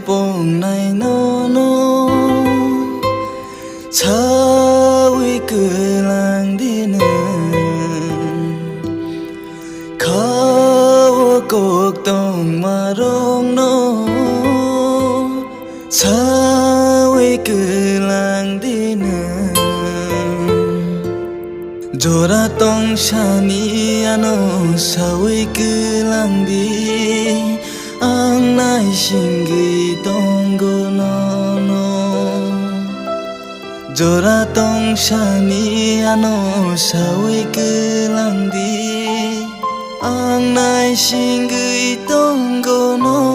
bông này nó chawi cứ lang đi nè khó cuộc tông mà rong nó chawi cứ lang đi nè Jora tong shani ano sawi cứ lang đi ang nai shingi tong go no Jora tong shani ano sawi cứ lang đi ang nai shingi tong go no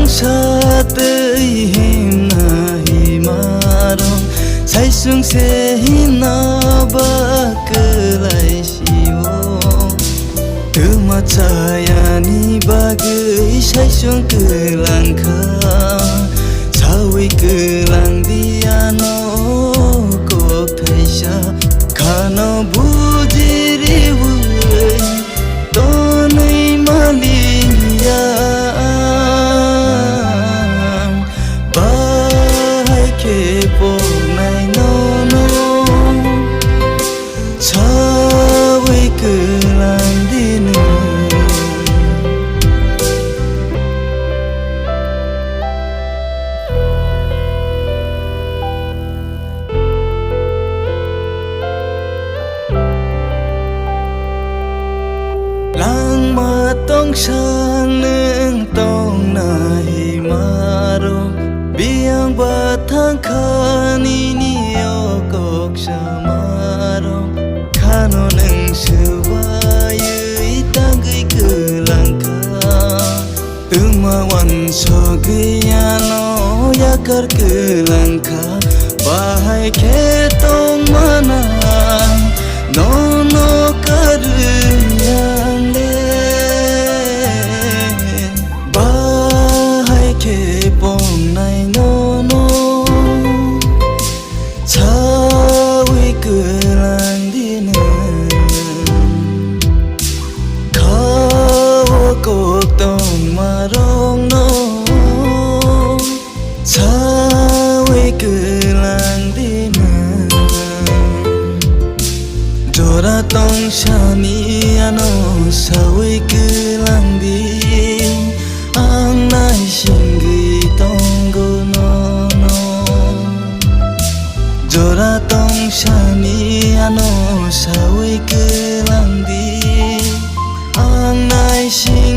sa tới him na himarong say sung se hina ba ke lai siwo tu ma chaya ni ba ge say sung ke lang kha sawi ke lang dia no ko thai sha khano bujiri wei to nei maliya lang ma tong sang nương tong nai maro biang ba thang khani ni o kok sa maro khano nang suwa yui tang gui ke lang kha tuma wan so gui ya no ya kar ke lang kha bahai ke tong mana no kar bông này nó chawi cứ lang đi nè khó cuộc tông mà rong nó chawi cứ lang đi nè Jora tong shani ano sawi cứ lang đi ang nai shingi tong go no Jora tong shani ano sawi cứ lang đi ang nai shingi